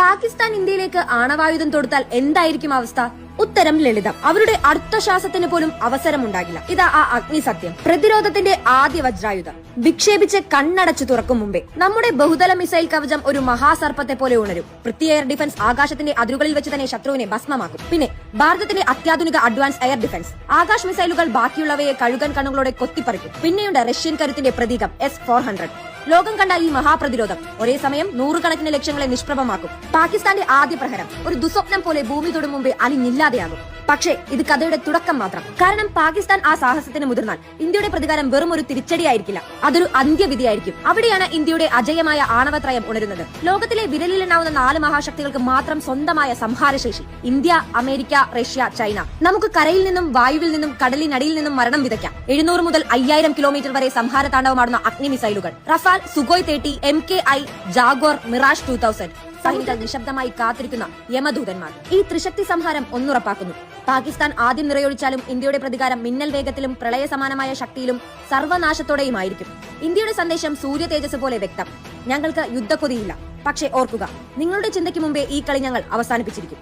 പാകിസ്ഥാൻ ഇന്ത്യയിലേക്ക് ആണവായുധം തൊടുത്താൽ എന്തായിരിക്കും അവസ്ഥ? ഉത്തരം ലളിതം. അവരുടെ അടുത്ത ശ്വാസത്തിന് പോലും അവസരമുണ്ടാകില്ല. ഇതാ ആ അഗ്നി സത്യം. പ്രതിരോധത്തിന്റെ ആദ്യ വജ്രായുധം വിക്ഷേപിച്ച് കണ്ണടച്ചു തുറക്കും മുമ്പേ നമ്മുടെ ബഹുതല മിസൈൽ കവചം ഒരു മഹാസർപ്പത്തെ പോലെ ഉണരും. പ്രത്യേക എയർ ഡിഫൻസ് ആകാശത്തിന്റെ അതിരുകളിൽ വെച്ച് തന്നെ ശത്രുവിനെ ഭസ്മമാക്കും. പിന്നെ ഭാരതത്തിന്റെ അത്യാധുനിക അഡ്വാൻസ് എയർ ഡിഫൻസ് ആകാശ് മിസൈലുകൾ ബാക്കിയുള്ളവയെ കഴുകൻ കണ്ണുകളോടെ കൊത്തിപ്പറിക്കും. പിന്നെയുണ്ട് റഷ്യൻ കരുത്തിന്റെ പ്രതീകം S-400. ലോകം കണ്ട ഈ മഹാപ്രതിരോധം ഒരേ സമയം നൂറുകണക്കിന് ലക്ഷ്യങ്ങളെ നിഷ്പ്രഭമാക്കും. പാകിസ്ഥാന്റെ ആദ്യ പ്രഹരം ഒരു ദുസ്വപ്നം പോലെ ഭൂമി തൊടും മുമ്പേ അലിഞ്ഞില്ലാതെയാകും. പക്ഷേ ഇത് കഥയുടെ തുടക്കം മാത്രം. കാരണം പാകിസ്ഥാൻ ആ സാഹസത്തിന് മുതിർന്നാൽ ഇന്ത്യയുടെ പ്രതികാരം വെറും ഒരു തിരിച്ചടിയായിരിക്കില്ല, അതൊരു അന്ത്യവിധിയായിരിക്കും. അവിടെയാണ് ഇന്ത്യയുടെ അജയമായ ആണവത്രയം ഉണരുന്നത്. ലോകത്തിലെ വിരലിലെണ്ണാവുന്ന 4 മഹാശക്തികൾക്ക് മാത്രം സ്വന്തമായ സംഹാരശേഷി. ഇന്ത്യ, അമേരിക്ക, റഷ്യ, ചൈന. നമുക്ക് കരയിൽ നിന്നും വായുവിൽ നിന്നും കടലിനടിയിൽ നിന്നും മരണം വിതയ്ക്കാം. 700 മുതൽ 5000 കിലോമീറ്റർ വരെ സംഹാര താണ്ഡവമാടുന്ന അഗ്നി മിസൈലുകൾ, Rafale, Sukhoi 30, MKI, Jaguar, mirage 2000. സൈനികർ നിശബ്ദമായി കാത്തിരിക്കുന്ന യമദൂതന്മാർ. ഈ ത്രിശക്തി സംഹാരം ഒന്നുറപ്പാക്കുന്നു. പാകിസ്ഥാൻ ആദ്യം നിറയൊഴിച്ചാലും ഇന്ത്യയുടെ പ്രതികാരം മിന്നൽ വേഗത്തിലും പ്രളയ സമാനമായ ശക്തിയിലും സർവനാശത്തോടെയുമായിരിക്കും. ഇന്ത്യയുടെ സന്ദേശം സൂര്യ തേജസ് പോലെ വ്യക്തം. ഞങ്ങൾക്ക് യുദ്ധക്കൊതിയില്ല. പക്ഷേ ഓർക്കുക, നിങ്ങളുടെ ചിന്തയ്ക്ക് മുമ്പേ ഈ കളി ഞങ്ങൾ അവസാനിപ്പിച്ചിരിക്കും.